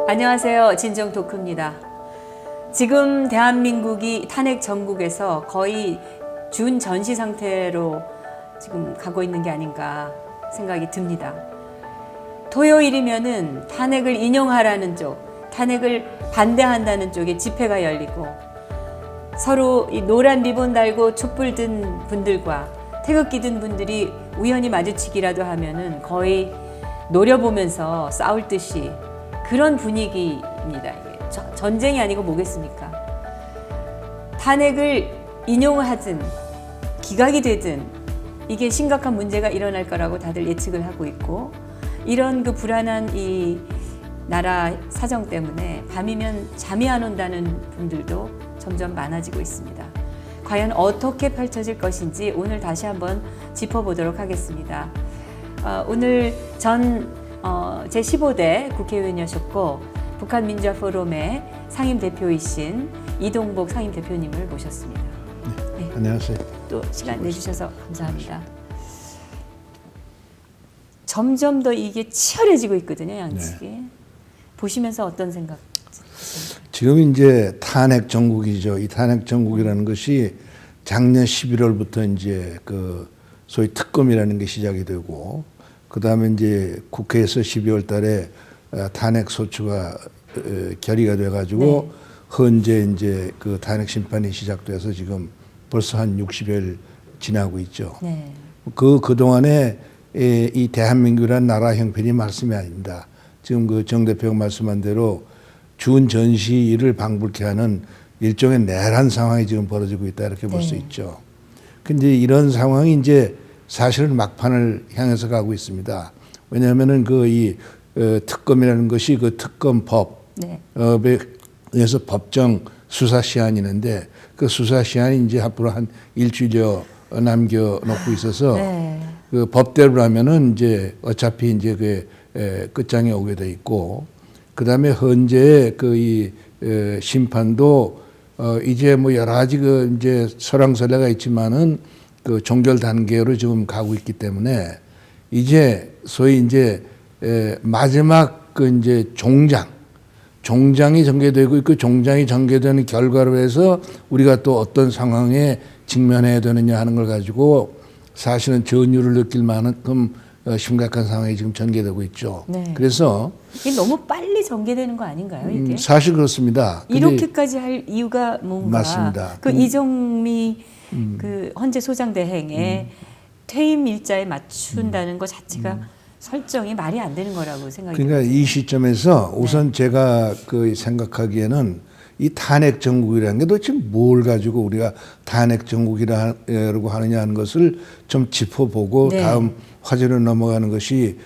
안녕하세요. 진정 토크입니다. 지금 대한민국이 탄핵 전국에서 거의 준 전시 상태로 지금 가고 있는 게 아닌가 생각이 듭니다. 토요일이면은 탄핵을 인용하라는 쪽, 탄핵을 반대한다는 쪽에 집회가 열리고 서로 이 노란 리본 달고 촛불 든 분들과 태극기 든 분들이 우연히 마주치기라도 하면은 거의 노려보면서 싸울 듯이 그런 분위기입니다. 이게 전쟁이 아니고 뭐겠습니까? 탄핵을 인용하든 기각이 되든 이게 심각한 문제가 일어날 거라고 다들 예측을 하고 있고, 이런 그 불안한 이 나라 사정 때문에 밤이면 잠이 안 온다는 분들도 점점 많아지고 있습니다. 과연 어떻게 펼쳐질 것인지 오늘 다시 한번 짚어보도록 하겠습니다. 오늘 전 제15대 국회의원이셨고 북한 민주화 포럼의 상임 대표이신 이동복 상임 대표님을 모셨습니다. 네. 안녕하세요. 또 시간 내주셔서 감사합니다. 점점 더 이게 치열해지고 있거든요, 양측이. 네. 보시면서 어떤 생각? 지금 이제 탄핵 정국이죠. 이 탄핵 정국이라는 것이 작년 11월부터 이제 그 소위 특검이라는 게 시작이 되고, 그 다음에 이제 국회에서 12월 달에 탄핵 소추가 결의가 돼가지고, 네. 현재 이제 그 탄핵 심판이 시작돼서 지금 벌써 한 60일 지나고 있죠. 네. 그동안에 이 대한민국이라는 나라 형편이 말씀이 아닙니다. 지금 그 정 대표가 말씀한 대로 준 전시를 방불케 하는 일종의 내란 상황이 지금 벌어지고 있다, 이렇게 볼 수 있죠. 근데 이런 상황이 이제 사실은 막판을 향해서 가고 있습니다. 왜냐하면은 이 특검이라는 것이 그 특검법에 의해서 법정 수사 시한이 있는데, 그 수사 시한이 이제 앞으로 한 일주일여 남겨놓고 있어서 그 법대로라면은 이제 어차피 이제 그 끝장에 오게 돼 있고, 그 다음에 현재 이 심판도 이제 뭐 여러 가지 그 이제 설왕설래가 있지만은 그 종결 단계로 지금 가고 있기 때문에 이제 소위 이제 마지막 그 이제 종장이 전개되고 있고, 종장이 전개되는 결과로 해서 우리가 또 어떤 상황에 직면해야 되느냐 하는 걸 가지고 사실은 전율을 느낄 만큼 심각한 상황이 지금 전개되고 있죠. 네. 그래서 이게 너무 빨리 전개되는 거 아닌가요, 이게? 사실 그렇습니다. 이렇게까지 할 이유가 뭔가? 맞습니다. 그 이정미 그 헌재 소장대행의 퇴임 일자에 맞춘다는 것 자체가 설정이 말이 안 되는 거라고 생각이 듭니다. 그러니까 이 시점에서 우선 제가 그 생각하기에는 이 탄핵 정국이라는 게 도대체 뭘 가지고 우리가 탄핵 정국이라고 하느냐 하는 것을 좀 짚어보고 다음 화제로 넘어가는 것이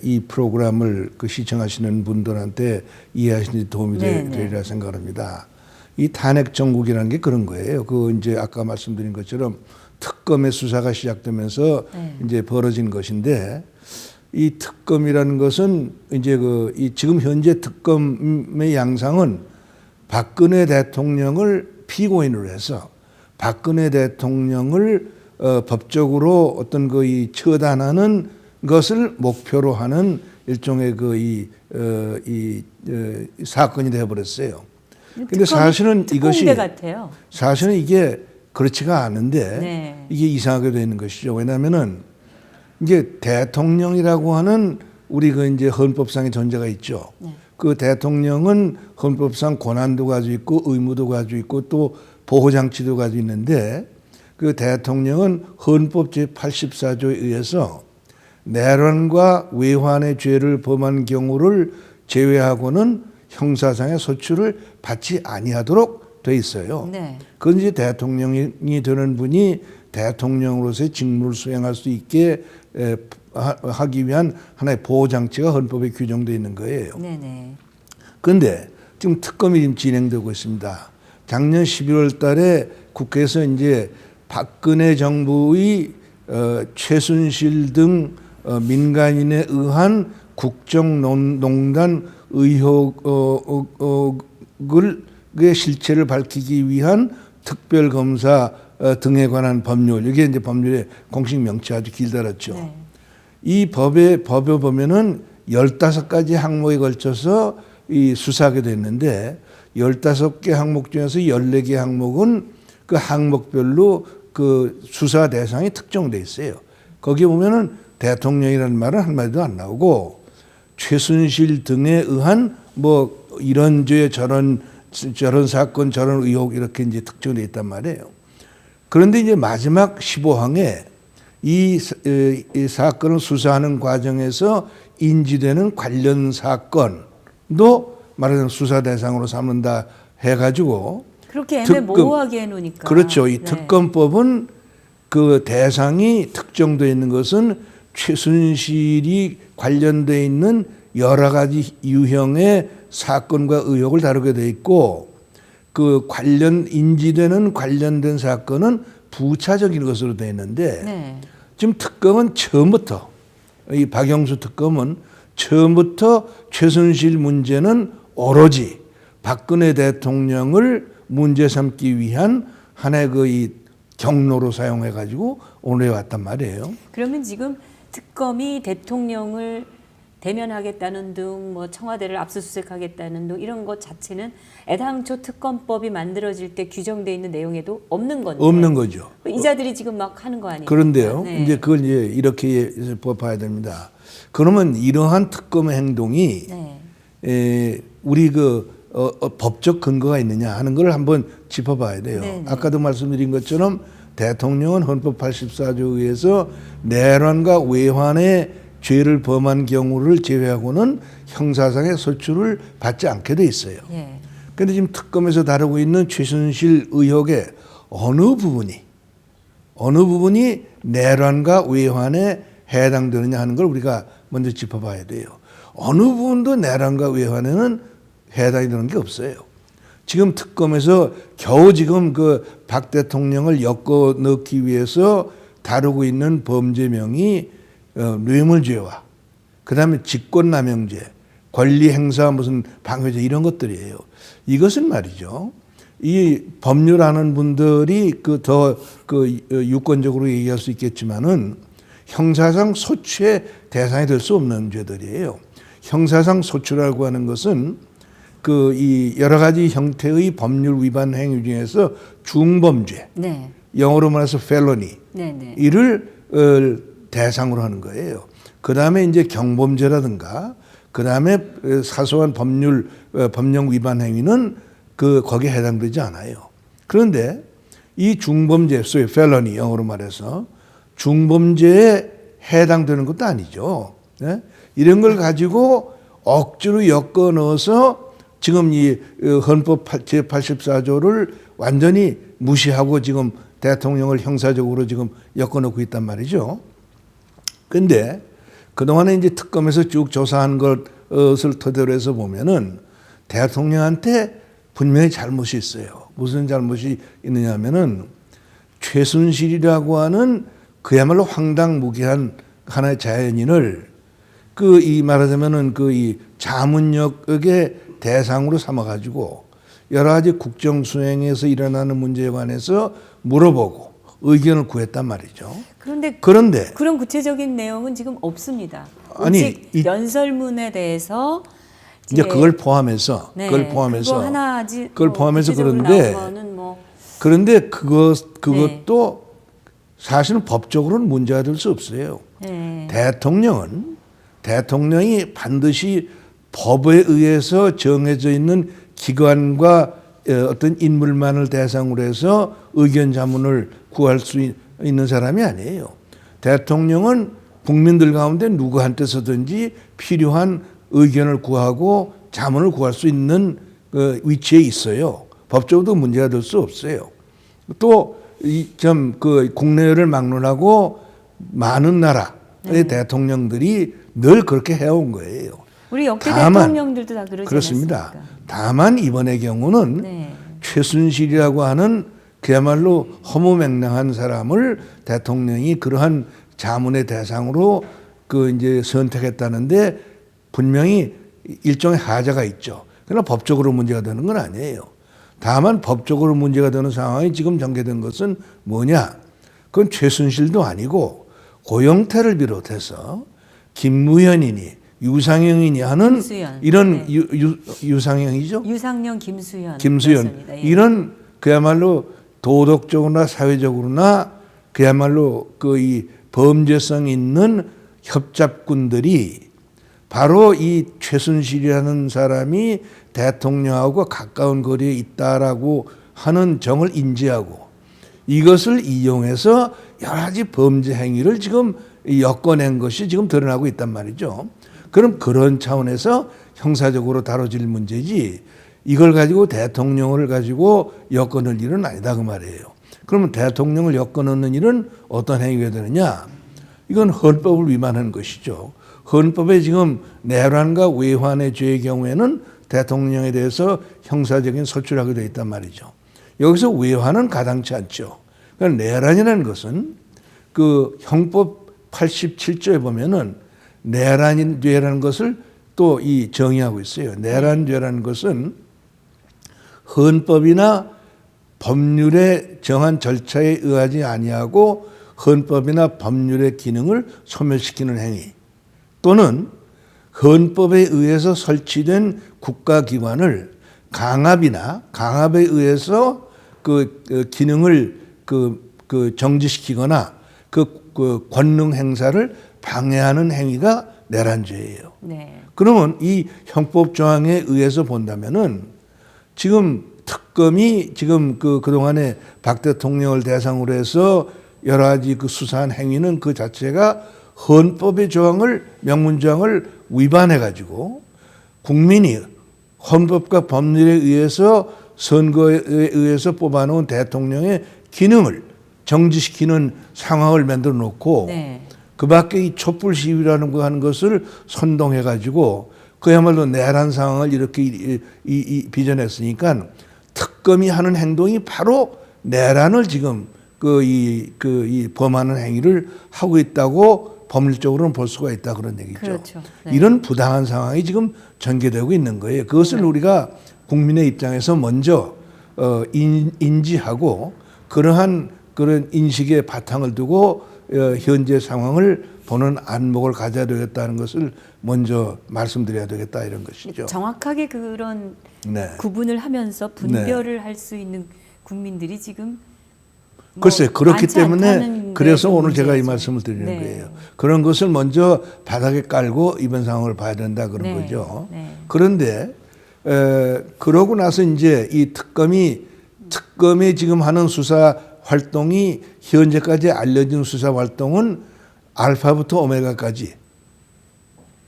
이 프로그램을 그 시청하시는 분들한테 이해하시는 데 도움이 되리라 생각합니다. 이 탄핵 정국이라는 게 그런 거예요. 그 이제 아까 말씀드린 것처럼 특검의 수사가 시작되면서 이제 벌어진 것인데, 이 특검이라는 것은 이제 이 지금 현재 특검의 양상은 박근혜 대통령을 피고인으로 해서 박근혜 대통령을 법적으로 어떤 이 처단하는 것을 목표로 하는 일종의 이 사건이 되어버렸어요. 근데 사실은 이것이 같아요. 사실은 이게 그렇지가 않은데 이게 이상하게 되는 것이죠. 왜냐하면은 이제 대통령이라고 하는 우리 그 이제 헌법상의 존재가 있죠. 그 대통령은 헌법상 권한도 가지고 있고 의무도 가지고 있고 또 보호장치도 가지고 있는데, 그 대통령은 헌법 제84조에 의해서 내란과 외환의 죄를 범한 경우를 제외하고는 형사상의 소추를 받지 아니하도록 돼 있어요. 그건 이제 대통령이 되는 분이 대통령으로서의 직무를 수행할 수 있게 하기 위한 하나의 보호장치가 헌법에 규정되어 있는 거예요. 그런데 지금 특검이 지금 진행되고 있습니다. 작년 12월 달에 국회에서 이제 박근혜 정부의 최순실 등 민간인에 의한 국정농단 의혹의 실체를 밝히기 위한 특별검사 등에 관한 법률, 이게 이제 법률의 공식 명칭 아주 길다랗죠. 이 법에 보면은 15가지 항목에 걸쳐서 이 수사하게 됐는데 15개 항목 중에서 14개 항목은 그 항목별로 그 수사 대상이 특정돼 있어요. 거기 보면은 대통령이라는 말은 한마디도 안 나오고 최순실 등에 의한 뭐 이런 죄 저런 사건 저런 의혹 이렇게 이제 특정돼 있단 말이에요. 그런데 이제 마지막 15항에 이 사건을 수사하는 과정에서 인지되는 관련 사건도 말하자면 수사 대상으로 삼는다 해가지고 그렇게 애매모호하게 해놓으니까. 그렇죠. 이 네. 특검법은 그 대상이 특정되어 있는 것은 최순실이 관련되어 있는 여러 가지 유형의 사건과 의혹을 다루게 돼 있고 그 인지되는 관련된 사건은 부차적인 것으로 되어 있는데 네. 지금 특검은 처음부터 이 박영수 특검은 처음부터 최순실 문제는 오로지 박근혜 대통령을 문제 삼기 위한 하나의 이 경로로 사용해 가지고 오늘 왔단 말이에요. 그러면 지금 특검이 대통령을 대면하겠다는 등 뭐 청와대를 압수수색하겠다는 등 이런 것 자체는 애당초 특검법이 만들어질 때 규정돼 있는 내용에도 없는 건데. 없는 거죠. 이자들이 지금 막 하는 거 아니에요? 그런데요. 네. 이제 그걸 이제 이렇게 봐야 됩니다. 그러면 이러한 특검의 행동이 네. 우리 법적 근거가 있느냐 하는 걸 한번 짚어봐야 돼요. 네네. 아까도 말씀드린 것처럼 대통령은 헌법 84조에 의해서 내란과 외환의 죄를 범한 경우를 제외하고는 형사상의 소출을 받지 않게 돼 있어요. 그런데 예. 지금 특검에서 다루고 있는 최순실 의혹의 어느 부분이 내란과 외환에 해당되느냐 하는 걸 우리가 먼저 짚어봐야 돼요. 어느 부분도 내란과 외환에는 해당이 되는 게 없어요. 지금 특검에서 겨우 지금 그 박 대통령을 엮어 넣기 위해서 다루고 있는 범죄명이 뇌물죄와 그다음에 직권남용죄, 권리행사 무슨 방해죄 이런 것들이에요. 이것은 말이죠. 이 법률하는 분들이 유권적으로 얘기할 수 있겠지만은 형사상 소추의 대상이 될 수 없는 죄들이에요. 형사상 소추라고 하는 것은 이 여러 가지 형태의 법률 위반 행위 중에서 중범죄, 네. 영어로 말해서 felony, 네, 네. 이를 대상으로 하는 거예요. 그 다음에 이제 경범죄라든가, 그 다음에 사소한 법령 위반 행위는 거기에 해당되지 않아요. 그런데 이 중범죄, 소위 felony, 영어로 말해서 중범죄에 해당되는 것도 아니죠. 네? 이런 걸 가지고 억지로 엮어 넣어서 지금 이 헌법 제84조를 완전히 무시하고 지금 대통령을 형사적으로 지금 엮어 놓고 있단 말이죠. 근데 그동안에 이제 특검에서 쭉 조사한 것을 토대로 해서 보면은 대통령한테 분명히 잘못이 있어요. 무슨 잘못이 있느냐 하면은 최순실이라고 하는 그야말로 황당무계한 하나의 자연인을 이 말하자면은 이 자문역의 대상으로 삼아가지고 여러 가지 국정 수행에서 일어나는 문제에 관해서 물어보고 의견을 구했단 말이죠. 그런데 그런 구체적인 내용은 지금 없습니다. 아니, 연설문에 대해서 이제 그걸 포함해서 네, 그걸 포함해서 그거 하나지 그걸 포함해서 그런데 그것도 사실은 법적으로는 문제가 될 수 없어요. 네. 대통령이 반드시 법에 의해서 정해져 있는 기관과 어떤 인물만을 대상으로 해서 의견 자문을 구할 수 있는 사람이 아니에요. 대통령은 국민들 가운데 누구한테서든지 필요한 의견을 구하고 자문을 구할 수 있는 위치에 있어요. 법적으로도 문제가 될 수 없어요. 또 국내를 막론하고 많은 나라의 대통령들이 늘 그렇게 해온 거예요. 우리 역대 대통령들도 다 그러지 그렇습니다. 않았습니까? 다만 이번의 경우는 최순실이라고 하는 그야말로 허무맹랑한 사람을 대통령이 그러한 자문의 대상으로 이제 선택했다는데 분명히 일종의 하자가 있죠. 그러나 법적으로 문제가 되는 건 아니에요. 다만 법적으로 문제가 되는 상황이 지금 전개된 것은 뭐냐? 그건 최순실도 아니고 고영태를 비롯해서 김무현이니 유상영이니 하는 김수현. 이런 네. 유상영이죠. 유상영, 김수현. 김수현 그렇습니다. 예. 이런 그야말로 도덕적으로나 사회적으로나 그야말로 그 이 범죄성 있는 협잡군들이 바로 이 최순실이라는 사람이 대통령하고 가까운 거리에 있다라고 하는 정을 인지하고 이것을 이용해서 여러 가지 범죄 행위를 지금 엮어낸 것이 지금 드러나고 있단 말이죠. 그럼 그런 차원에서 형사적으로 다뤄질 문제지 이걸 가지고 대통령을 가지고 엮어넣을 일은 아니다 그 말이에요. 그러면 대통령을 엮어넣는 일은 어떤 행위가 되느냐? 이건 헌법을 위반한 것이죠. 헌법에 지금 내란과 외환의 죄의 경우에는 대통령에 대해서 형사적인 소출하게 되어 있단 말이죠. 여기서 외환은 가당치 않죠. 그러니까 내란이라는 것은 그 형법 87조에 보면은 내란죄라는 것을 또 이 정의하고 있어요. 내란죄라는 것은 헌법이나 법률에 정한 절차에 의하지 아니하고 헌법이나 법률의 기능을 소멸시키는 행위 또는 헌법에 의해서 설치된 국가기관을 강압에 의해서 그 기능을 정지시키거나 그 권능 행사를 방해하는 행위가 내란죄예요. 네. 그러면 이 형법 조항에 의해서 본다면은 지금 특검이 지금 그동안에 박 대통령을 대상으로 해서 여러 가지 그 수사한 행위는 그 자체가 헌법의 조항을 명문조항을 위반해 가지고 국민이 헌법과 법률에 의해서 선거에 의해서 뽑아놓은 대통령의 기능을 정지시키는 상황을 만들어 놓고 네. 그 밖에 이 촛불 시위라는 거 하는 것을 선동해 가지고 그야말로 내란 상황을 이렇게 빚어냈으니까 특검이 하는 행동이 바로 내란을 지금 이 범하는 행위를 하고 있다고 법률적으로는 볼 수가 있다 그런 얘기죠. 그렇죠. 네. 이런 부당한 상황이 지금 전개되고 있는 거예요. 그것을 네. 우리가 국민의 입장에서 먼저 인지하고 그러한 그런 인식의 바탕을 두고 현재 상황을 보는 안목을 가져야 되겠다는 것을 먼저 말씀드려야 되겠다 이런 것이죠. 정확하게 그런 네. 구분을 하면서 분별을 할 수 있는 국민들이 지금 글쎄 그렇기 많지 때문에 않다는 그래서 게 오늘 제가 이 문제죠. 말씀을 드리는 네. 거예요. 그런 것을 먼저 바닥에 깔고 이번 상황을 봐야 된다 그런 네. 거죠. 네. 그런데 그러고 나서 이제 이 특검이 지금 하는 수사 활동이 현재까지 알려진 수사 활동은 알파부터 오메가까지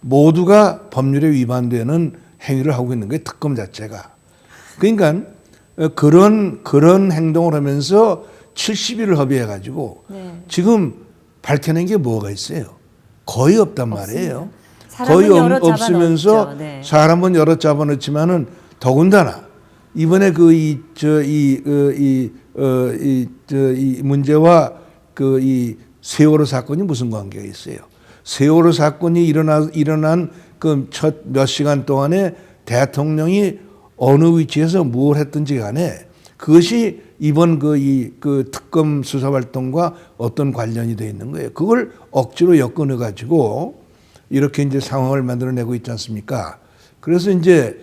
모두가 법률에 위반되는 행위를 하고 있는 거예요. 특검 자체가. 그러니까 그런 행동을 하면서 70일을 허비해 가지고 네. 지금 밝혀낸 게 뭐가 있어요? 거의 없단 말이에요. 사람은 거의 여러 없으면서 잡아넣었죠. 네. 사람은 여러 잡아넣지만은 더군다나 이번에 이 문제와 이 세월호 사건이 무슨 관계가 있어요? 세월호 사건이 일어난 그 첫 몇 시간 동안에 대통령이 어느 위치에서 뭘 했든지 간에 그것이 이번 그 특검 수사 활동과 어떤 관련이 되어 있는 거예요. 그걸 억지로 엮어넣어 가지고 이렇게 이제 상황을 만들어내고 있지 않습니까? 그래서 이제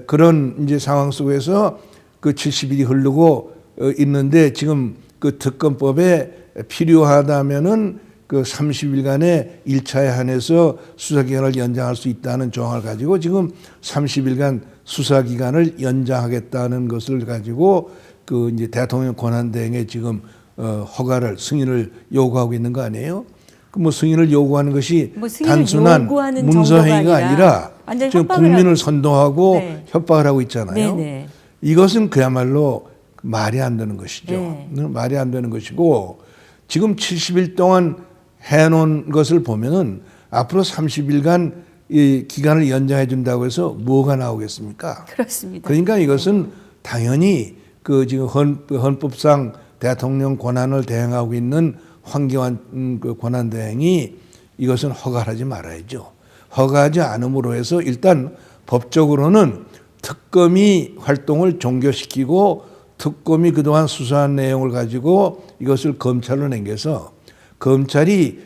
그런 이제 상황 속에서 그 70일이 흐르고 있는데 지금 그 특검법에 필요하다면은 그 30일간의 1차에 한해서 수사기간을 연장할 수 있다는 조항을 가지고 지금 30일간 수사기간을 연장하겠다는 것을 가지고 그 이제 대통령 권한대행에 지금 허가를 승인을 요구하고 있는 거 아니에요? 그 뭐 승인을 요구하는 것이 뭐 승인을 단순한 요구하는 문서행위가 정도가 아니라 완전히 지금 협박을 국민을 하고 선동하고 네. 협박을 하고 있잖아요. 네네. 이것은 그야말로 말이 안 되는 것이죠. 네. 말이 안 되는 것이고 지금 70일 동안 해놓은 것을 보면은 앞으로 30일간 이 기간을 연장해 준다고 해서 뭐가 나오겠습니까? 그렇습니다. 그러니까 이것은 당연히 그 지금 헌법상 대통령 권한을 대행하고 있는 황교안 그 권한 대행이 이것은 허가하지 말아야죠. 허가하지 않음으로 해서 일단 법적으로는 특검이 활동을 종결시키고 특검이 그동안 수사한 내용을 가지고 이것을 검찰로 넘겨서 검찰이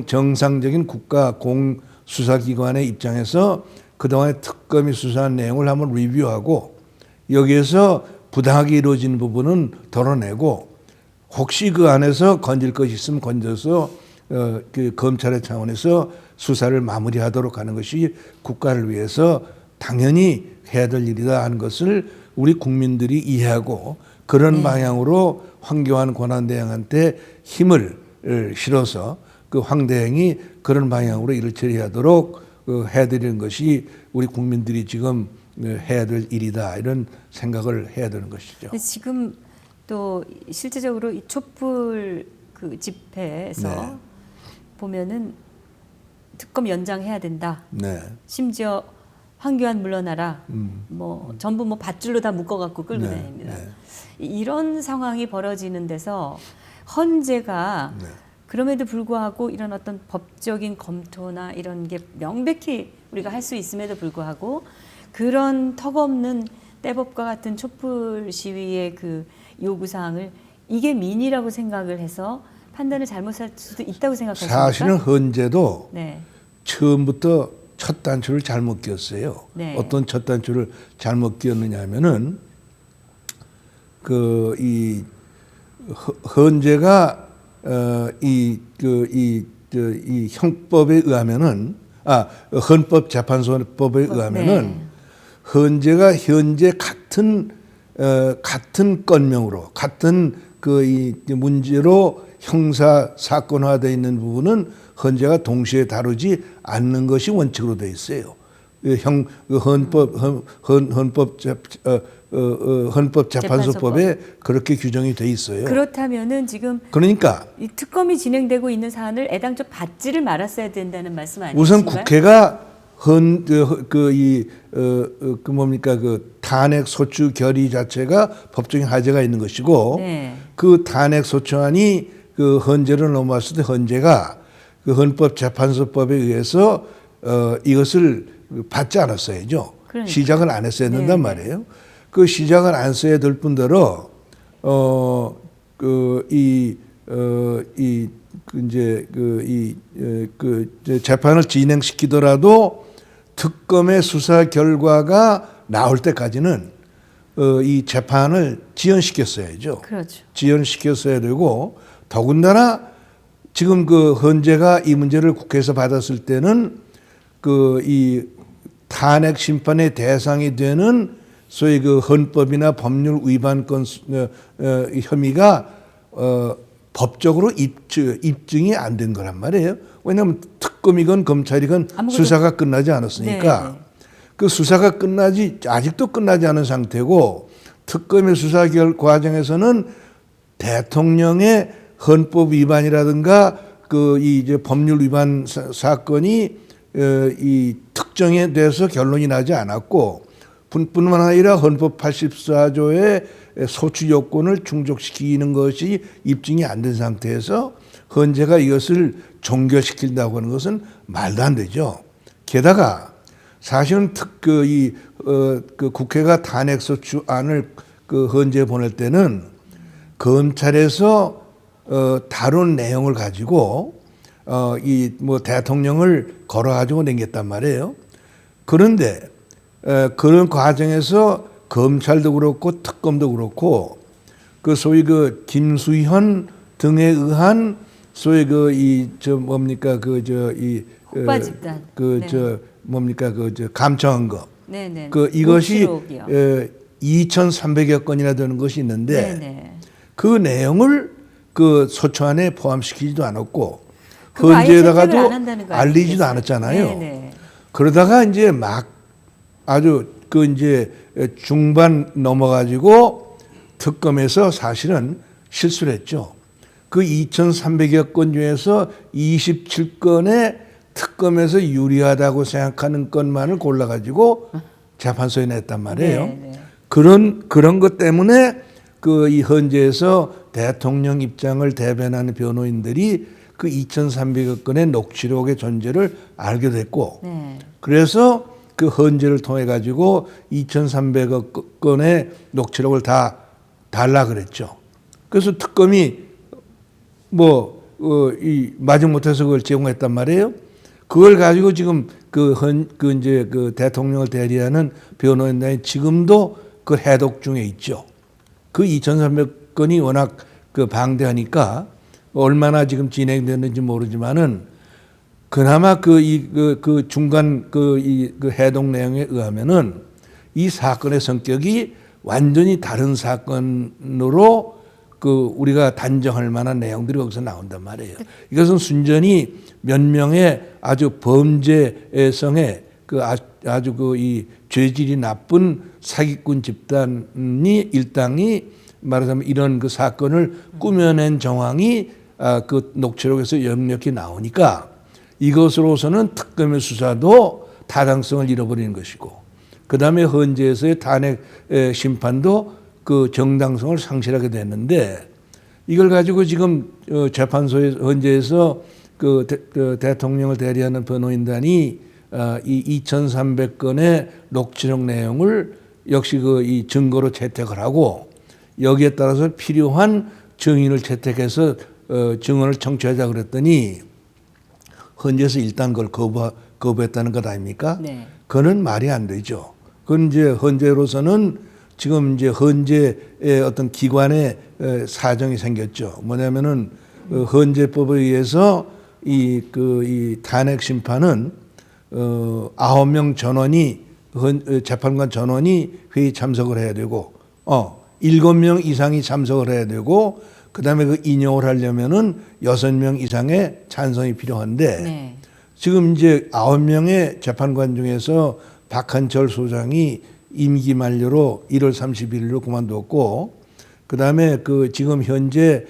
정상적인 국가 공수사기관의 입장에서 그동안의 특검이 수사한 내용을 한번 리뷰하고 여기에서 부당하게 이루어진 부분은 덜어내고 혹시 그 안에서 건질 것이 있으면 건져서 그 검찰의 차원에서 수사를 마무리하도록 하는 것이 국가를 위해서 당연히 해야 될 일이다 하는 것을 우리 국민들이 이해하고 그런 방향으로 황교안 권한대행한테 힘을 실어서 그 황 대행이 그런 방향으로 일을 처리하도록 해드리는 것이 우리 국민들이 지금 해야 될 일이다 이런 생각을 해야 되는 것이죠. 지금 또 실제적으로 이 촛불 그 집회에서 네. 보면은 특검 연장해야 된다. 네. 심지어 황교안 물러나라. 뭐 전부 뭐 밧줄로 다 묶어갖고 끌고 네. 다닙니다. 네. 이런 상황이 벌어지는 데서 헌재가 네. 그럼에도 불구하고 이런 어떤 법적인 검토나 이런 게 명백히 우리가 할 수 있음에도 불구하고 그런 턱없는 떼법과 같은 촛불 시위의 그 요구사항을 이게 민의라고 생각을 해서 판단을 잘못할 수도 있다고 생각하십니까? 사실은 헌재도 네. 처음부터 첫 단추를 잘못 끼웠어요. 네. 어떤 첫 단추를 잘못 끼웠느냐 하면은 그 이 헌재가 이 형법에 의하면은 헌법재판소법에 의하면은 네. 헌재가 현재 같은 건명으로 같은 그 이 문제로 형사 사건화되어 있는 부분은 헌재가 동시에 다루지 않는 것이 원칙으로 되어 있어요. 헌법재판소법에 그렇게 규정이 돼 있어요. 그렇다면은 지금 그러니까 이 특검이 진행되고 있는 사안을 애당초 받지를 말았어야 된다는 말씀 아니신가요? 우선 국회가 그 탄핵 소추 결의 자체가 법적인 하자가 있는 것이고 네. 그 탄핵 소추안이 그 헌재를 넘어왔을 때 헌재가 그 헌법재판소법에 의해서 이것을 받지 않았어야죠. 그러니까. 시작을 안 했어야 된단 네. 말이에요. 그 시작을 안 써야 될 뿐더러 재판을 진행시키더라도 특검의 수사 결과가 나올 때까지는 이 재판을 지연시켰어야죠. 그렇죠. 지연시켰어야 되고 더군다나 지금 그 헌재가 이 문제를 국회에서 받았을 때는 그 이 탄핵 심판의 대상이 되는 소위 그 헌법이나 법률 위반건 혐의가 법적으로 입증이 안 된 거란 말이에요. 왜냐하면 특검이건 검찰이건 수사가 끝나지 않았으니까. 네. 그 수사가 아직도 끝나지 않은 상태고 특검의 수사 과정에서는 대통령의 헌법 위반이라든가 그 이제 법률 위반 사건이 이 특정에 대해서 결론이 나지 않았고 뿐만 아니라 헌법 84조의 소추 요건을 충족시키는 것이 입증이 안 된 상태에서 헌재가 이것을 종결시킨다고 하는 것은 말도 안 되죠. 게다가 사실은 그 국회가 탄핵소추안을 그 헌재에 보낼 때는 검찰에서 다룬 내용을 가지고 이 뭐 대통령을 걸어가지고 낸겼단 말이에요. 그런데 그런 과정에서 검찰도 그렇고 특검도 그렇고 그 소위 그 김수현 등에 의한 소위 폭파 집단. 감청한 거. 네네. 이것이 녹취록이요. 2,300여 건이나 되는 것이 있는데 네네. 그 내용을 그 소추안에 포함시키지도 않았고 그거 아예 채택을 안 헌재에다가도 한다는 거 알리지도 아니겠어요? 않았잖아요. 네네. 그러다가 이제 막 아주 그 이제 중반 넘어가지고 특검에서 사실은 실수를 했죠. 그 2,300여 건 중에서 27건의 특검에서 유리하다고 생각하는 것만을 골라가지고 재판소에 냈단 말이에요. 네네. 그런 것 때문에 그 이 헌재에서 대통령 입장을 대변하는 변호인들이 그 2,300여 건의 녹취록의 존재를 알게 됐고, 네. 그래서 그 헌재를 통해 가지고 2,300여 건의 녹취록을 다 달라 그랬죠. 그래서 특검이 뭐 이 마지못해서 그걸 제공했단 말이에요. 그걸 가지고 지금 이제 그 대통령을 대리하는 변호인단이 지금도 그 해독 중에 있죠. 그 2,300건이 워낙 그 방대하니까 얼마나 지금 진행됐는지 모르지만은 그나마 그 중간 그 해독 내용에 의하면은 이 사건의 성격이 완전히 다른 사건으로 그 우리가 단정할 만한 내용들이 거기서 나온단 말이에요. 이것은 순전히 몇 명의 아주 범죄성의 그 아주 그 이 죄질이 나쁜 사기꾼 집단이 일당이 말하자면 이런 그 사건을 꾸며낸 정황이 그 녹취록에서 역력히 나오니까 이것으로서는 특검의 수사도 타당성을 잃어버리는 것이고, 그 다음에 헌재에서의 탄핵 심판도 그 정당성을 상실하게 됐는데, 이걸 가지고 지금 재판소에 헌재에서 그 대통령을 대리하는 변호인단이 이 2,300건의 녹취록 내용을 역시 그 이 증거로 채택을 하고 여기에 따라서 필요한 증인을 채택해서 증언을 청취하자 그랬더니 헌재에서 일단 그걸 거부했다는 것 아닙니까? 네. 그건 말이 안 되죠. 그건 이제 헌재로서는 지금 이제 헌재의 어떤 기관의 사정이 생겼죠. 뭐냐면은 헌재법에 의해서 이 탄핵 심판은 9명 전원이 재판관 전원이 회의 참석을 해야 되고 7명 이상이 참석을 해야 되고 그다음에 그 인용을 하려면은 6명 이상의 찬성이 필요한데 네. 지금 이제 9명의 재판관 중에서 박한철 소장이 임기 만료로 1월 31일로 그만뒀고 그다음에 그 지금 현재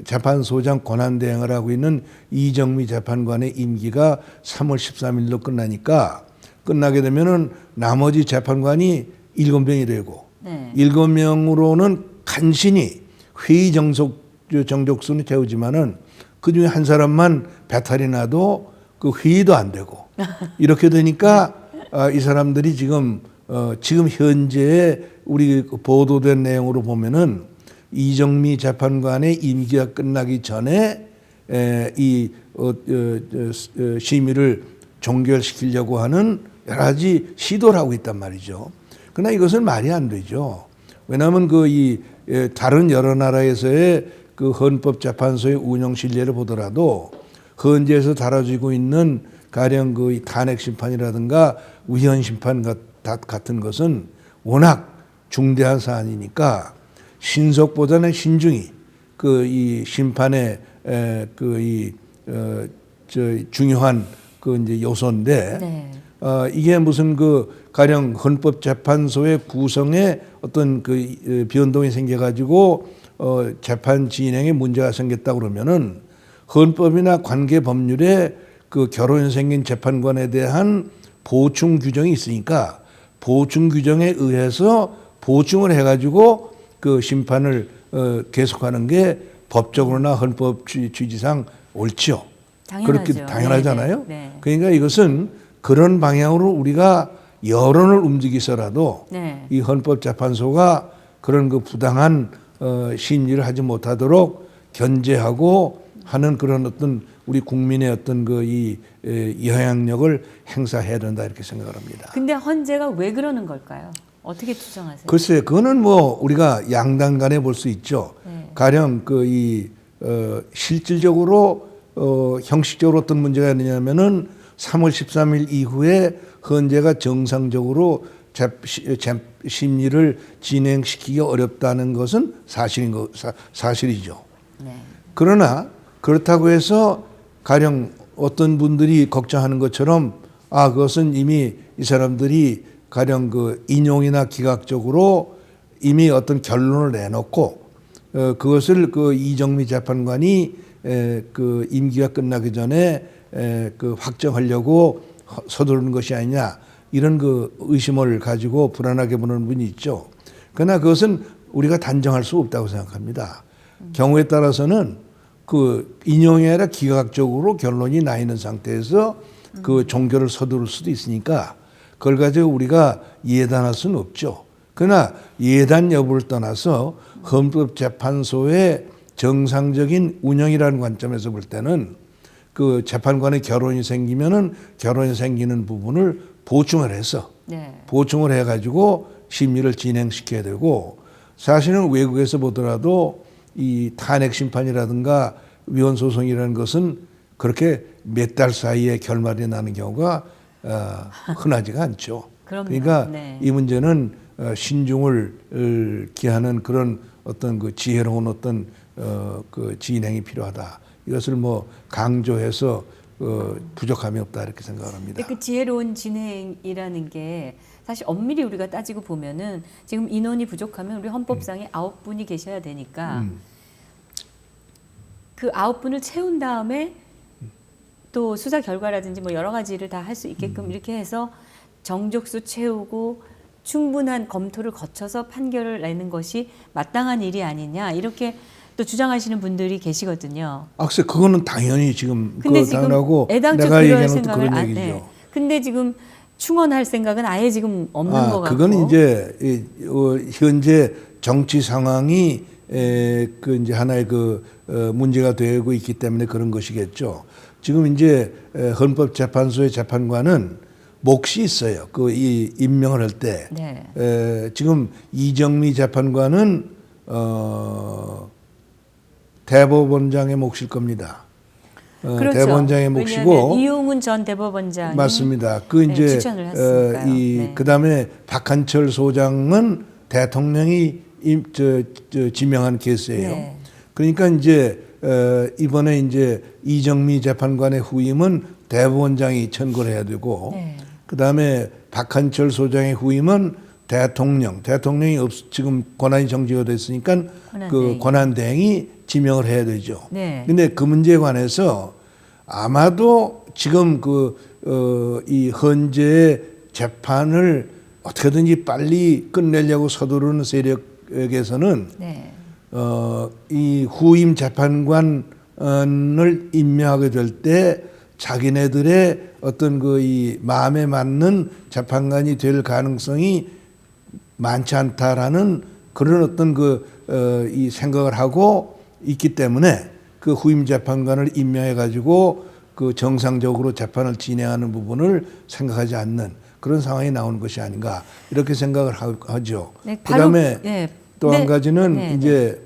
재판소장 권한대행을 하고 있는 이정미 재판관의 임기가 3월 13일로 끝나니까 끝나게 되면은 나머지 재판관이 7명이 되고 네. 7명으로는 간신히 회의 정족수는 채우지만은 그 중에 한 사람만 배탈이 나도 그 회의도 안 되고 이렇게 되니까 이 사람들이 지금 현재 우리 보도된 내용으로 보면은 이정미 재판관의 임기가 끝나기 전에 이 심의를 종결시키려고 하는 여러 가지 시도를 하고 있단 말이죠. 그러나 이것은 말이 안 되죠. 왜냐하면 다른 여러 나라에서의 그 헌법재판소의 운영 신뢰를 보더라도 헌재에서 다뤄지고 있는 가령 그 탄핵 심판이라든가 위헌 심판 같은 것은 워낙 중대한 사안이니까 신속보다는 신중히 그 이 심판의 중요한 그 이제 요소인데 네. 이게 무슨 그 가령 헌법재판소의 구성에 어떤 그 변동이 생겨가지고 재판 진행에 문제가 생겼다 그러면은 헌법이나 관계 법률에 그 결혼이 생긴 재판관에 대한 보충 규정이 있으니까 보충 규정에 의해서 보충을 해가지고 그 심판을 계속하는 게 법적으로나 헌법 취지상 옳지요. 당연하죠. 그렇게 당연하잖아요. 네. 그러니까 이것은 그런 방향으로 우리가 여론을 움직이서라도 네. 이 헌법재판소가 그런 그 부당한 심리를 하지 못하도록 견제하고 하는 그런 어떤 우리 국민의 어떤 그 이 영향력을 행사해야 된다 이렇게 생각을 합니다. 근데 헌재가 왜 그러는 걸까요? 어떻게 추정하세요? 글쎄, 그거는 뭐 우리가 양당 간에 볼 수 있죠. 네. 가령 실질적으로 형식적으로 어떤 문제가 있느냐면은 3월 13일 이후에 헌재가 정상적으로 심리를 진행시키기 어렵다는 것은 사실이죠. 네. 그러나 그렇다고 해서 가령 어떤 분들이 걱정하는 것처럼 그것은 이미 이 사람들이 가령 그 인용이나 기각적으로 이미 어떤 결론을 내놓고 그것을 그 이정미 재판관이 그 임기가 끝나기 전에 그 확정하려고 서두르는 것이 아니냐 이런 그 의심을 가지고 불안하게 보는 분이 있죠. 그러나 그것은 우리가 단정할 수 없다고 생각합니다. 경우에 따라서는 그 인용이 아니라 기각적으로 결론이 나 있는 상태에서 그 종결을 서두를 수도 있으니까 그걸 가지고 우리가 예단할 수는 없죠. 그러나 예단 여부를 떠나서 헌법재판소의 정상적인 운영이라는 관점에서 볼 때는 그 재판관의 결혼이 생기면은 결혼이 생기는 부분을 보충을 해서 네. 보충을 해가지고 심리를 진행시켜야 되고 사실은 외국에서 보더라도 이 탄핵 심판이라든가 위헌 소송이라는 것은 그렇게 몇 달 사이에 결말이 나는 경우가 흔하지가 않죠. 그럼요. 그러니까 네. 이 문제는 신중을 기하는 그런 어떤 그 지혜로운 어떤 그 진행이 필요하다. 이것을 뭐 강조해서 부족함이 없다 이렇게 생각을 합니다. 근데 그 지혜로운 진행이라는 게 사실 엄밀히 우리가 따지고 보면은 지금 인원이 부족하면 우리 헌법상에 9분이 계셔야 되니까 그 9분을 채운 다음에 또 수사 결과라든지 뭐 여러 가지를 다 할 수 있게끔 이렇게 해서 정족수 채우고 충분한 검토를 거쳐서 판결을 내는 것이 마땅한 일이 아니냐 이렇게 또 주장하시는 분들이 계시거든요. 글쎄 그거는 당연히 지금 근데 그거 지금 당연하고 애당초 내가 그럴 얘기하는 것도 생각을 그런 안 얘기죠. 해. 근데 지금 충원할 생각은 아예 지금 없는 것 같고. 그건 이제 현재 정치 상황이 그 이제 하나의 그 문제가 되고 있기 때문에 그런 것이겠죠. 지금 이제 헌법재판소의 재판관은 몫이 있어요. 그 이 임명을 할 때. 네. 지금 이정미 재판관은 대법원장의 몫일 겁니다. 그렇죠. 대법원장의 몫이고 이용훈 전 대법원장이 맞습니다. 그 이제 추천을 했으니까요. 네. 그다음에 박한철 소장은 대통령이 지명한 케이스예요. 네. 그러니까 이제 이번에 이제 이정미 재판관의 후임은 대법원장이 청구를 해야 되고 네. 그다음에 박한철 소장의 후임은 대통령이 지금 권한이 정지가 됐으니까 그 권한대행이 지명을 해야 되죠. 네. 근데 그 문제에 관해서 아마도 지금 이 헌재의 재판을 어떻게든지 빨리 끝내려고 서두르는 세력에서는 네. 이 후임 재판관을 임명하게 될 때 자기네들의 어떤 그 이 마음에 맞는 재판관이 될 가능성이 많지 않다라는 그런 어떤 이 생각을 하고 있기 때문에 그 후임 재판관을 임명해 가지고 그 정상적으로 재판을 진행하는 부분을 생각하지 않는 그런 상황이 나오는 것이 아닌가 이렇게 생각을 하죠. 네, 그다음에 네. 또 한 가지는 네, 이제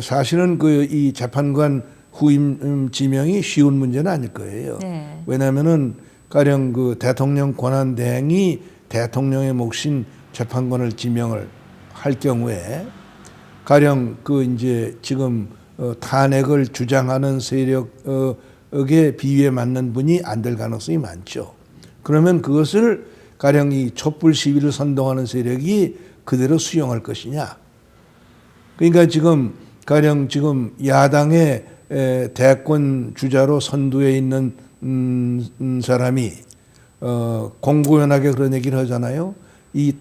사실은 그 이 재판관 후임 지명이 쉬운 문제는 아닐 거예요. 네. 왜냐하면은 가령 그 대통령 권한대행이 대통령의 몫인 재판관을 지명을 할 경우에 가령 그 이제 지금 탄핵을 주장하는 세력에 비위에 맞는 분이 안 될 가능성이 많죠. 그러면 그것을 가령 이 촛불 시위를 선동하는 세력이 그대로 수용할 것이냐. 그러니까 지금 가령 지금 야당의 대권 주자로 선두에 있는 사람이 공고연하게 그런 얘기를 하잖아요. 이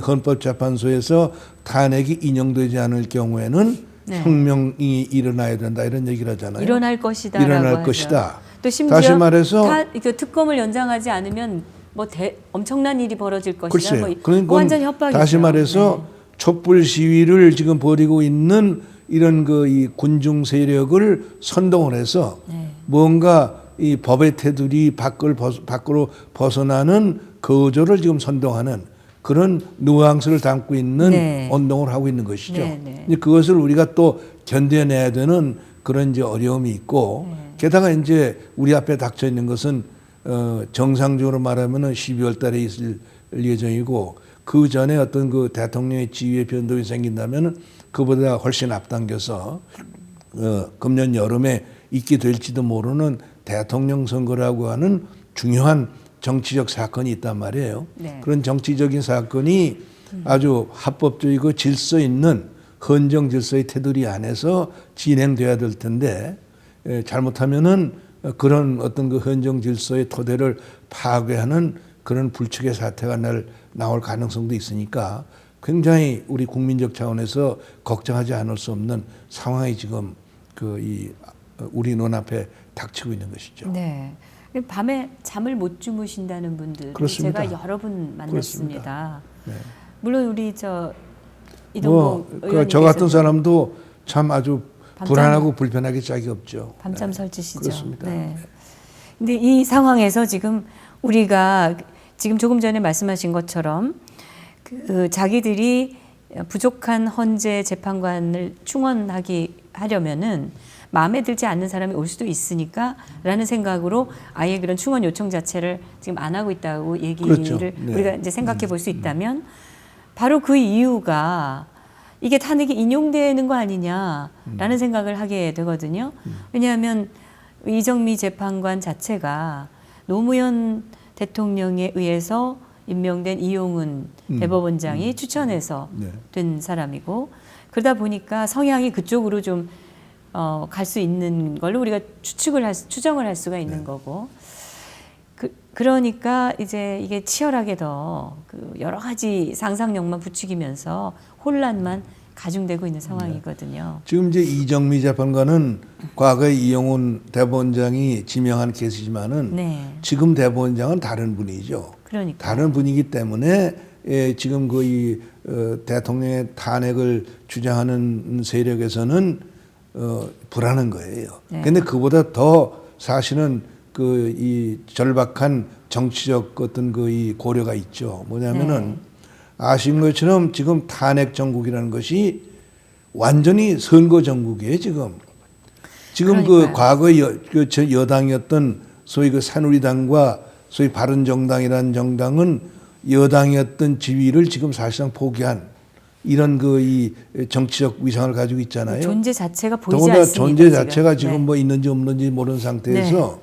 헌법재판소에서 탄핵이 인용되지 않을 경우에는 네. 혁명이 일어나야 된다 이런 얘기를 하잖아요. 일어날 것이다. 일어날 것이다. 또 심지어 다시 말해서 특검을 연장하지 않으면 뭐 엄청난 일이 벌어질 것이다. 글쎄요. 뭐 그러니까 완전 협박이죠. 다시 말해서 촛불 시위를 지금 벌이고 있는 이런 그 이 군중 세력을 선동을 해서 네. 뭔가 이 법의 테두리 밖으로 벗어나는 거조를 지금 선동하는 그런 뉘앙스를 담고 있는 네. 운동을 하고 있는 것이죠. 네. 이제 그것을 우리가 또 견뎌내야 되는 그런 이제 어려움이 있고 게다가 이제 우리 앞에 닥쳐 있는 것은 정상적으로 말하면은 12월 달에 있을 예정이고 그 전에 어떤 그 대통령의 지위의 변동이 생긴다면은 그보다 훨씬 앞당겨서 금년 여름에 있게 될지도 모르는 대통령 선거라고 하는 중요한 정치적 사건이 있단 말이에요. 네. 그런 정치적인 사건이 아주 합법적이고 질서 있는 헌정 질서의 테두리 안에서 진행돼야 될 텐데 잘못하면은 그런 어떤 그 헌정 질서의 토대를 파괴하는 그런 불측의 사태가 나올 가능성도 있으니까 굉장히 우리 국민적 차원에서 걱정하지 않을 수 없는 상황이 지금 우리 눈앞에 닥치고 있는 것이죠. 네. 밤에 잠을 못 주무신다는 분들 제가 여러 분 만났습니다. 네. 물론 우리 이동국 의원님께서 저 같은 사람도 참 아주 불안하고 불편하게 짝이 없죠. 밤잠 네. 설치시죠. 그렇습니다. 네. 근데 이 상황에서 지금 우리가 지금 조금 전에 말씀하신 것처럼 그 자기들이 부족한 헌재 재판관을 하려면은 마음에 들지 않는 사람이 올 수도 있으니까라는 생각으로 아예 그런 충원 요청 자체를 지금 안 하고 있다고 얘기를 그렇죠. 네. 우리가 이제 생각해 볼 수 있다면 바로 그 이유가 이게 탄핵이 인용되는 거 아니냐라는 생각을 하게 되거든요. 왜냐하면 이정미 재판관 자체가 노무현 대통령에 의해서 임명된 이용훈 대법원장이 추천해서 네. 된 사람이고 그러다 보니까 성향이 그쪽으로 좀 갈 수 있는 걸로 우리가 추정을 할 수가 있는 거고 그러니까 이제 이게 치열하게 더 그 여러 가지 상상력만 부추기면서 혼란만 가중되고 있는 상황이거든요. 지금 이제 이정미 재판관은 과거에 이용훈 대법원장이 지명한 케이스지만은 네. 지금 대법원장은 다른 분이죠. 그러니까 다른 분이기 때문에 지금 그 대통령의 탄핵을 주장하는 세력에서는 불안한 거예요. 네. 근데 그보다 더 사실은 그 이 절박한 정치적 어떤 그 이 고려가 있죠. 뭐냐면은 아신 것처럼 지금 탄핵 정국이라는 것이 완전히 선거 정국이에요, 지금. 지금 그러니까요. 그 과거 여당이었던 소위 그 새누리당과 소위 바른정당이라는 정당은 여당이었던 지위를 지금 사실상 포기한 이런 그 이 정치적 위상을 가지고 있잖아요. 존재 자체가 보이지 더군다나 않습니다. 존재 자체가 지금 네. 뭐 있는지 없는지 모르는 상태에서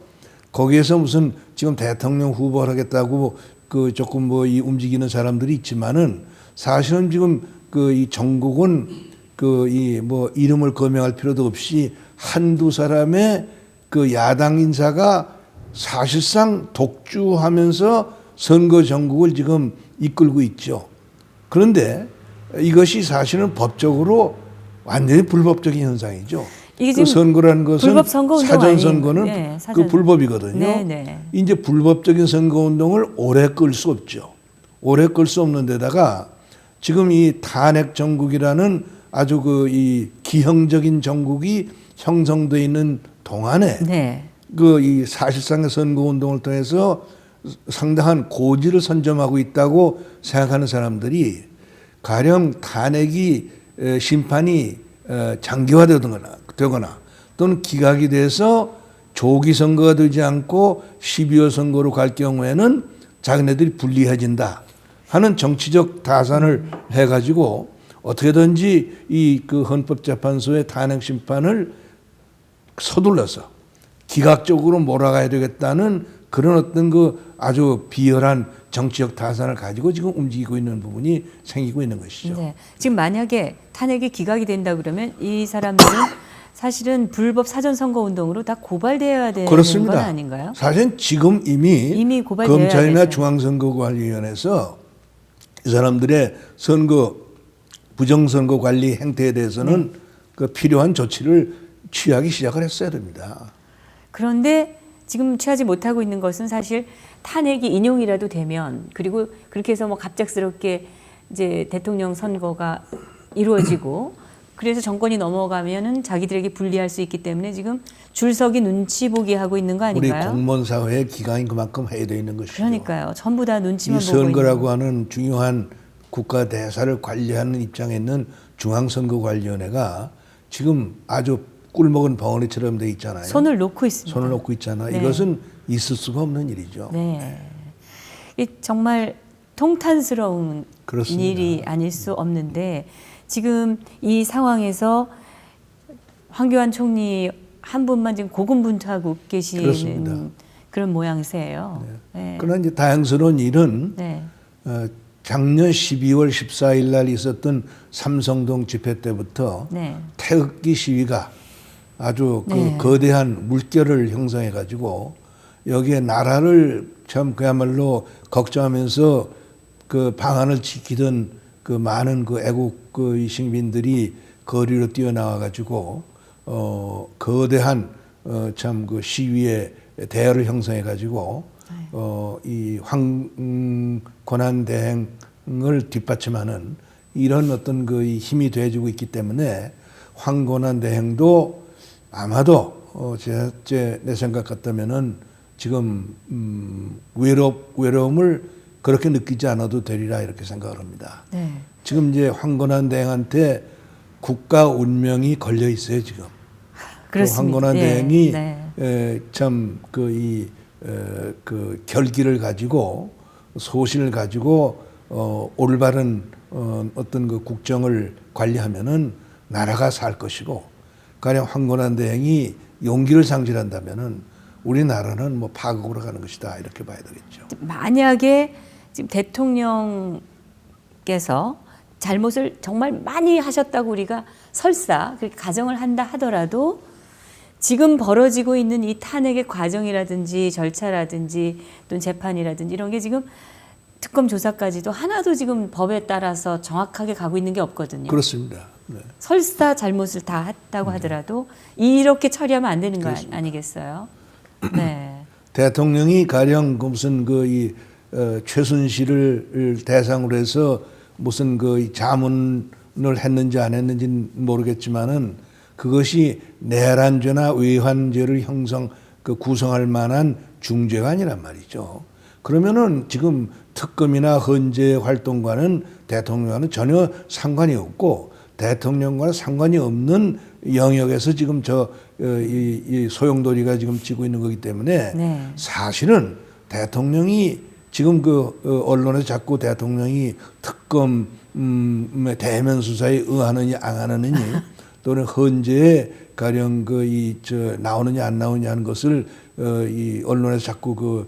거기에서 무슨 지금 대통령 후보를 하겠다고 그 조금 뭐 이 움직이는 사람들이 있지만은 사실은 지금 그 이 정국은 그 이 뭐 이름을 거명할 필요도 없이 한두 사람의 그 야당 인사가 사실상 독주하면서 선거 정국을 지금 이끌고 있죠. 그런데 이것이 사실은 법적으로 완전히 불법적인 현상이죠. 이게 그 지금 선거라는 것은 불법 선거 운동 사전 아니에요? 선거는 네, 그 사전. 불법이거든요. 네, 네. 이제 불법적인 선거 운동을 오래 끌 수 없죠. 오래 끌 수 없는 데다가 지금 이 탄핵 정국이라는 아주 그 이 기형적인 정국이 형성되어 있는 동안에 네. 그 이 사실상의 선거 운동을 통해서 상당한 고지를 선점하고 있다고 생각하는 사람들이 가령 탄핵이 심판이 장기화되거나 또는 기각이 돼서 조기 선거가 되지 않고 12월 선거로 갈 경우에는 자기네들이 불리해진다 하는 정치적 다산을 해가지고 어떻게든지 이 그 헌법재판소의 탄핵 심판을 서둘러서 기각적으로 몰아가야 되겠다는 그런 어떤 그 아주 비열한 정치적 다산을 가지고 지금 움직이고 있는 부분이 생기고 있는 것이죠. 네. 지금 만약에 탄핵이 기각이 된다 그러면 이 사람들은 사실은 불법 사전 선거 운동으로 다 고발되어야 되는 그렇습니다. 건 아닌가요? 사실 지금 이미 고발되어야 검찰이나 되죠. 중앙선거관리위원회에서 이 사람들의 선거 부정선거 관리 행태에 대해서는 그 필요한 조치를 취하기 시작을 했어야 됩니다. 그런데 지금 취하지 못하고 있는 것은 사실 탄핵이 인용이라도 되면 그리고 그렇게 해서 뭐 갑작스럽게 이제 대통령 선거가 이루어지고 그래서 정권이 넘어가면은 자기들에게 불리할 수 있기 때문에 지금 줄서기 눈치 보기 하고 있는 거 우리 아닌가요? 공무원 사회의 기강이 그만큼 해야 되어 있는 것이죠. 그러니까요. 전부 다 이 눈치만 보고 있는. 선거라고 하는 중요한 국가 대사를 관리하는 입장에 있는 중앙선거관리위원회가 지금 아주 꿀먹은 벙어리처럼 돼 있잖아요. 손을 놓고 있습니다. 손을 놓고 있잖아요. 네. 이것은 있을 수가 없는 일이죠. 네. 이 정말 통탄스러운 그렇습니다. 일이 아닐 수 없는데 지금 이 상황에서 황교안 총리 한 분만 지금 고군분투하고 계시는 그렇습니다. 그런 모양새예요. 네. 그러나 이제 다행스러운 일은 네. 작년 12월 14일 날 있었던 삼성동 집회 때부터 네. 태극기 시위가 아주 그 네. 거대한 물결을 형성해 가지고 여기에 나라를 참 그야말로 걱정하면서 그 방안을 지키던 그 많은 그 애국 그 시민들이 거리로 뛰어나와 가지고 거대한 참 그 시위의 대열을 형성해 가지고 이 권한 대행을 뒷받침하는 이런 어떤 그 힘이 돼주고 있기 때문에 황곤한 대행도 아마도 내 생각 같다면은 지금 외로움을 그렇게 느끼지 않아도 되리라 이렇게 생각을 합니다. 네. 지금 이제 황곤한 대행한테 국가 운명이 걸려 있어요 지금. 그렇습니다. 그 황곤한 예, 대행이 네. 참 그 결기를 가지고 소신을 가지고 올바른 어떤 그 국정을 관리하면은 나라가 살 것이고, 가령 황곤한 대행이 용기를 상실한다면은 우리나라는 뭐 파국으로 가는 것이다 이렇게 봐야 되겠죠. 만약에 지금 대통령께서 잘못을 정말 많이 하셨다고 우리가 설사 그렇게 가정을 한다 하더라도 지금 벌어지고 있는 이 탄핵의 과정이라든지 절차라든지 또는 재판이라든지 이런 게 지금 특검 조사까지도 하나도 지금 법에 따라서 정확하게 가고 있는 게 없거든요. 그렇습니다. 네. 설사 잘못을 다 했다고 하더라도 이렇게 처리하면 안 되는 거 그렇습니다. 아니겠어요? 네. 대통령이 가령 무슨 최순실을 대상으로 해서 무슨 자문을 했는지 안 했는지는 모르겠지만은 그것이 내란죄나 외환죄를 구성할 만한 중죄가 아니란 말이죠. 그러면은 지금 특검이나 헌재 활동과는 대통령과는 전혀 상관이 없고, 대통령과는 상관이 없는 영역에서 지금 이 소용돌이가 지금 지고 있는 거기 때문에 네. 사실은 대통령이 지금 언론에서 자꾸 대통령이 특검 대면 수사에 응하느냐 안 하느냐 또는 헌재에 가령 나오느냐 안 나오느냐 하는 것을 이 언론에서 자꾸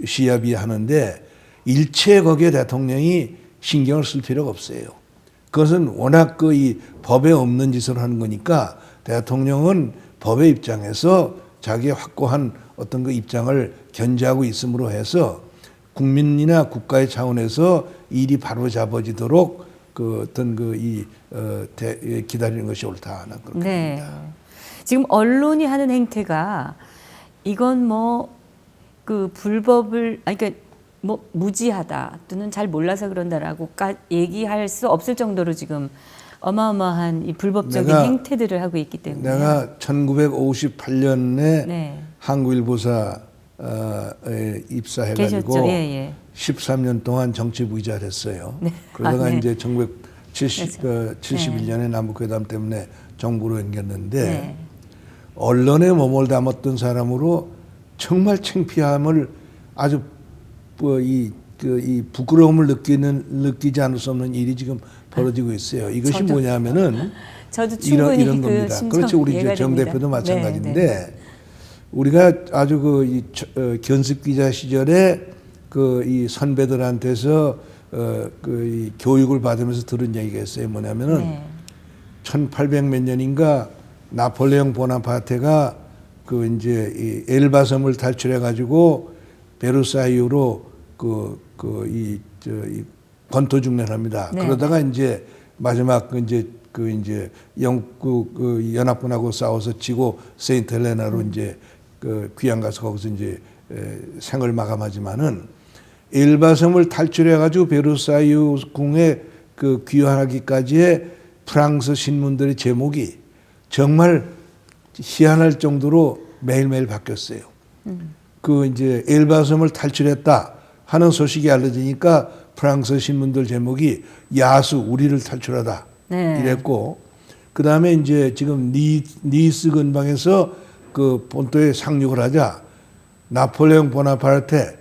시야비하는데 일체 거기에 대통령이 신경을 쓸 필요가 없어요. 그것은 워낙 이 법에 없는 짓을 하는 거니까 대통령은 법의 입장에서 자기의 확고한 어떤 그 입장을 견지하고 있음으로 해서 국민이나 국가의 차원에서 일이 바로 잡아지도록 기다리는 것이 옳다. 그렇게 네. 봅니다. 지금 언론이 하는 행태가 이건 불법을 그러니까 무지하다 또는 잘 몰라서 그런다라고 얘기할 수 없을 정도로 지금 어마어마한 이 불법적인 행태들을 하고 있기 때문에 내가 1958년에 네. 한국일보사에 입사해가지고 예. 13년 동안 정치부의자를 했어요. 네. 그러다가 네. 이제 1971년에 남북회담 때문에 정부로 옮겼는데 네. 언론에 몸을 담았던 사람으로 정말 창피함을 아주 이 부끄러움을 느끼지 않을 수 없는 일이 지금 벌어지고 있어요. 이것이 뭐냐면은 저도 충분히 이런 겁니다. 그렇죠. 우리 정 대표도 마찬가지인데 우리가 아주 이 견습 기자 시절에 이 선배들한테서 이 교육을 받으면서 들은 얘기가 있어요. 뭐냐면은 1800 몇 년인가 나폴레옹 보나파르테가 이제 이 엘바섬을 탈출해 가지고 베르사유로 이 권토 중례를 합니다. 네. 그러다가 이제 마지막 이제 영국 연합군하고 싸워서 지고 세인트 헬레나로 이제 귀양 가서 거기서 이제 생을 마감하지만은 엘바섬을 탈출해 가지고 베르사유 궁에 귀환하기까지의 프랑스 신문들의 제목이 정말 희한할 정도로 매일매일 바뀌었어요. 이제 엘바섬을 탈출했다 하는 소식이 알려지니까 프랑스 신문들 제목이 야수 우리를 탈출하다 이랬고, 그 다음에 이제 지금 니스 근방에서 본토에 상륙을 하자 나폴레옹 보나파르테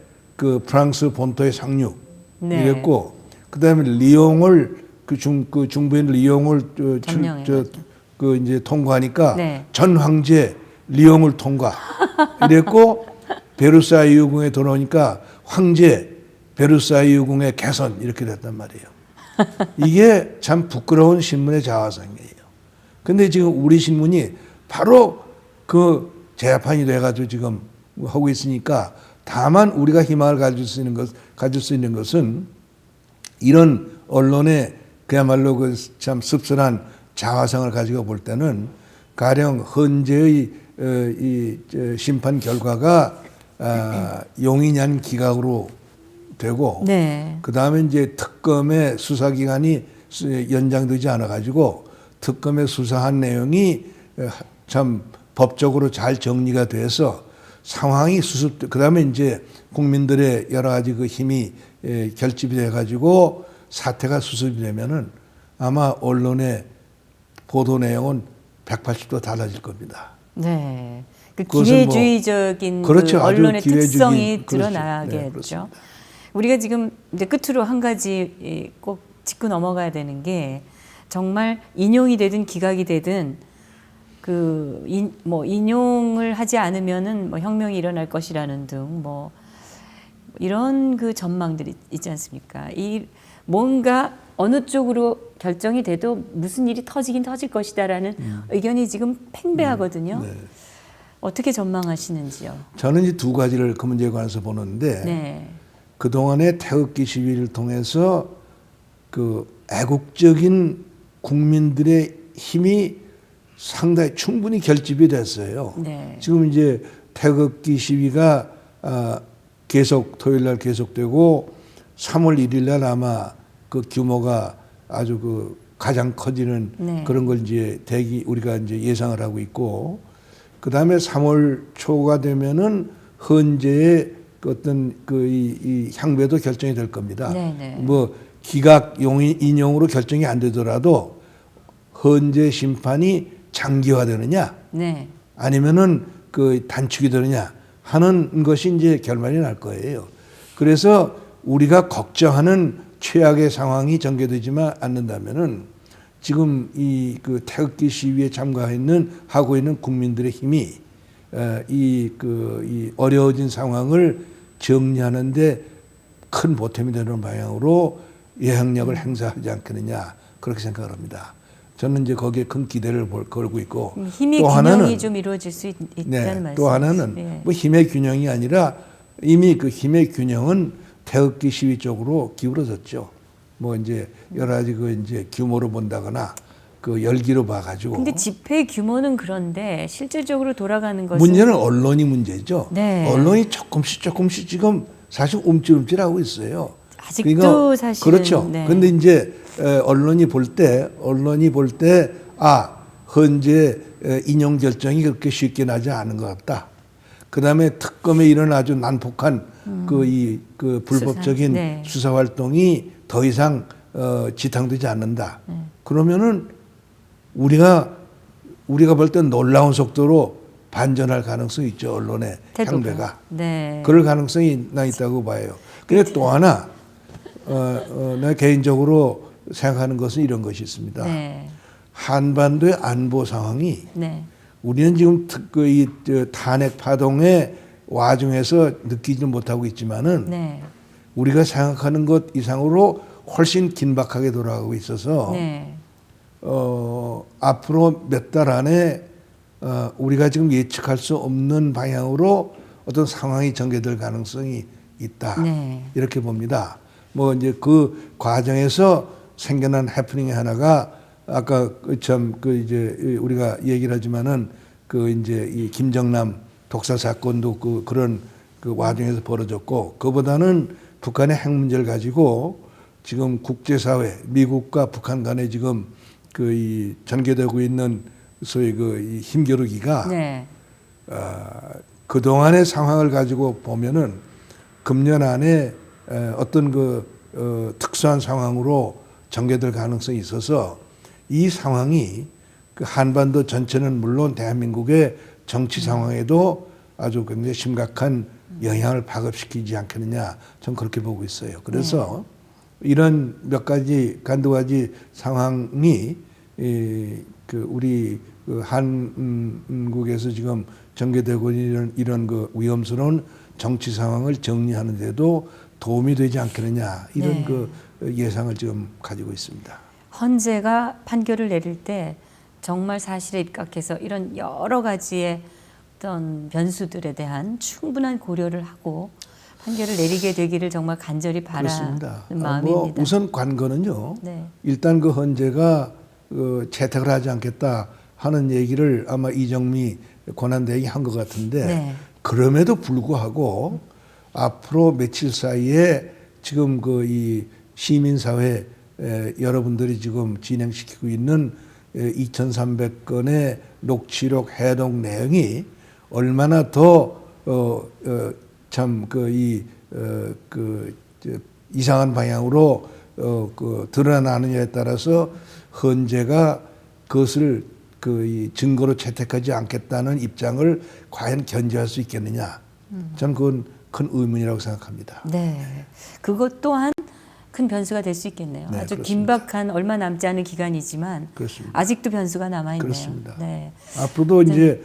프랑스 본토에 상륙 이랬고, 그 다음에 리옹을 중부인 리옹을 이제 통과하니까 전 황제 리옹을 통과 이랬고 베르사유 궁에 돌아오니까 황제 베르사유 궁의 개선 이렇게 됐단 말이에요. 이게 참 부끄러운 신문의 자화상이에요. 근데 지금 우리 신문이 바로 재판이 돼가지고 지금 하고 있으니까, 다만 우리가 희망을 가질 수 있는 것은 이런 언론의 그야말로 참 씁쓸한 자화상을 가지고 볼 때는 가령 헌재의 심판 결과가 용인한 기각으로 되고, 그 다음에 이제 특검의 수사기간이 연장되지 않아 가지고 특검에 수사한 내용이 참 법적으로 잘 정리가 돼서 상황이 수습, 그 다음에 이제 국민들의 여러 가지 그 힘이 결집이 돼가지고 사태가 수습이 되면은 아마 언론의 보도 내용은 180도 달라질 겁니다. 네. 그 그것은 기회주의적인 그렇죠. 그 아주 언론의 기회주의, 특성이 그렇죠. 드러나겠죠. 네, 우리가 지금 이제 끝으로 한 가지 꼭 짚고 넘어가야 되는 게 정말 인용이 되든 기각이 되든 그 인용을 하지 않으면은 뭐 혁명이 일어날 것이라는 등 뭐 이런 그 전망들이 있지 않습니까? 이 뭔가 어느 쪽으로 결정이 돼도 무슨 일이 터지긴 터질 것이다라는 의견이 지금 팽배하거든요. 네. 어떻게 전망하시는지요? 저는 이 두 가지를 그 문제에 관해서 보는데 네. 그동안의 태극기 시위를 통해서 그 애국적인 국민들의 힘이 상당히 충분히 결집이 됐어요. 네. 지금 이제 태극기 시위가 계속 토요일 날 계속되고 3월 1일 날 아마 그 규모가 아주 그 가장 커지는 네. 그런 걸 이제 우리가 이제 예상을 하고 있고 그 다음에 3월 초가 되면은 헌재의 어떤 이 향배도 결정이 될 겁니다. 네네. 뭐 기각 인용으로 결정이 안 되더라도 헌재 심판이 장기화되느냐, 네. 아니면은 그 단축이 되느냐 하는 것이 이제 결말이 날 거예요. 그래서 우리가 걱정하는 최악의 상황이 전개되지만 않는다면은 지금 이 그 태극기 시위에 하고 있는 국민들의 힘이 이 어려워진 상황을 정리하는데 큰 보탬이 되는 방향으로 예향력을 행사하지 않겠느냐 그렇게 생각을 합니다. 저는 이제 거기에 큰 기대를 걸고 있고 힘의 또 균형이 하나는 좀 이루어질 수 있다는 네, 말씀. 또 하나는 네. 뭐 힘의 균형이 아니라 이미 그 힘의 균형은 태극기 시위 쪽으로 기울어졌죠. 뭐 이제 여러 가지 그 이제 규모로 본다거나 그 열기로 봐가지고. 근데 집회 규모는 그런데 실질적으로 돌아가는 것은 문제는 언론이 문제죠. 네. 언론이 조금씩 지금 사실 움찔움찔하고 있어요. 아직도 사실은 그렇죠. 네. 근데 이제 언론이 볼 때 헌재 인용 결정이 그렇게 쉽게 나지 않은 것 같다. 그다음에 특검에 이런 아주 난폭한 그 불법적인 네. 수사 활동이 더 이상 지탕되지 않는다. 그러면은 우리가 볼 때 놀라운 속도로 반전할 가능성이 있죠. 언론의 태도가. 향배가. 네. 그럴 가능성이 있다고 봐요. 근데 또 하나 내가 개인적으로 생각하는 것은 이런 것이 있습니다. 네. 한반도의 안보 상황이 네. 우리는 지금 이 탄핵 파동의 와중에서 느끼지는 못하고 있지만은 네. 우리가 생각하는 것 이상으로 훨씬 긴박하게 돌아가고 있어서 네. 앞으로 몇 달 안에 우리가 지금 예측할 수 없는 방향으로 어떤 상황이 전개될 가능성이 있다. 네. 이렇게 봅니다. 뭐 이제 그 과정에서 생겨난 해프닝의 하나가 아까 이제 우리가 얘기를 하지만은 그 이제 이 김정남 독사 사건도 그런 그 와중에서 벌어졌고 그보다는 북한의 핵 문제를 가지고 지금 국제사회 미국과 북한 간에 지금 그 이 전개되고 있는 소위 그 이 힘겨루기가 네. 그 동안의 상황을 가지고 보면은 금년 안에 어떤 특수한 상황으로 전개될 가능성이 있어서 이 상황이 그 한반도 전체는 물론 대한민국의 정치 상황에도 아주 굉장히 심각한 영향을 파급시키지 않겠느냐 저는 그렇게 보고 있어요. 그래서 이런 한두 가지 상황이 우리 한국에서 지금 전개되고 있는 이런 그 위험스러운 정치 상황을 정리하는데도 도움이 되지 않겠느냐 이런 네. 그 예상을 지금 가지고 있습니다. 헌재가 판결을 내릴 때 정말 사실에 입각해서 이런 여러 가지의 어떤 변수들에 대한 충분한 고려를 하고 판결을 내리게 되기를 정말 간절히 바라는 마음입니다. 뭐 우선 관건은요. 네. 일단 그 헌재가 채택을 하지 않겠다 하는 얘기를 아마 이정미 권한대행이 한 것 같은데 네. 그럼에도 불구하고 앞으로 며칠 사이에 지금 그 이 시민사회 여러분들이 지금 진행시키고 있는 2,300건의 녹취록 해독 내용이 얼마나 더 참 이상한 방향으로 드러나느냐에 따라서 헌재가 그것을 이 증거로 채택하지 않겠다는 입장을 과연 견제할 수 있겠느냐? 저는 그건 큰 의문이라고 생각합니다. 네, 그것 또한 큰 변수가 될 수 있겠네요. 네, 아주 그렇습니다. 긴박한 얼마 남지 않은 기간이지만 그렇습니다. 아직도 변수가 남아 있네요. 그렇습니다. 네. 앞으로도 이제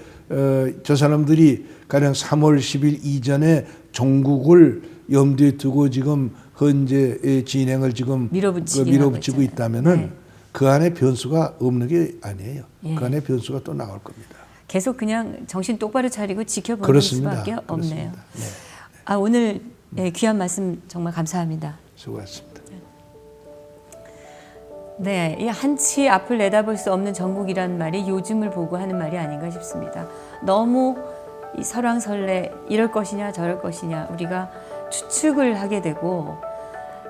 저 사람들이 가령 3월 10일 이전에 종국을 염두에 두고 지금 헌재의 진행을 지금 밀어붙이고 있다면은 네. 그 안에 변수가 없는 게 아니에요. 예. 그 안에 변수가 또 나올 겁니다. 계속 그냥 정신 똑바로 차리고 지켜보는 그렇습니다. 수밖에 없네요. 그렇습니다. 네. 아, 오늘 귀한 말씀 정말 감사합니다. 수고하셨습니다. 네, 이 한치 앞을 내다볼 수 없는 전국이란 말이 요즘을 보고 하는 말이 아닌가 싶습니다. 너무 이 설왕설래 이럴 것이냐 저럴 것이냐 우리가 추측을 하게 되고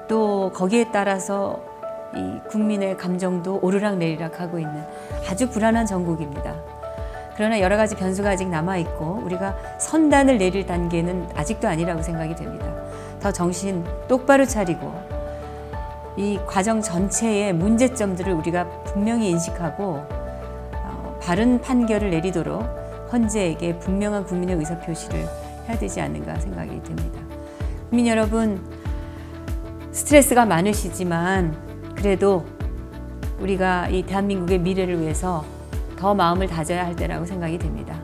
또 거기에 따라서 이 국민의 감정도 오르락내리락 하고 있는 아주 불안한 전국입니다. 그러나 여러 가지 변수가 아직 남아 있고 우리가 선단을 내릴 단계는 아직도 아니라고 생각이 됩니다. 더 정신 똑바로 차리고 이 과정 전체의 문제점들을 우리가 분명히 인식하고 바른 판결을 내리도록 헌재에게 분명한 국민의 의사표시를 해야 되지 않는가 생각이 듭니다. 국민 여러분, 스트레스가 많으시지만 그래도 우리가 이 대한민국의 미래를 위해서 더 마음을 다져야 할 때라고 생각이 됩니다.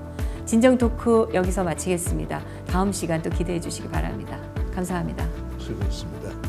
진정 토크 여기서 마치겠습니다. 다음 시간 또 기대해 주시기 바랍니다. 감사합니다. 수고했습니다.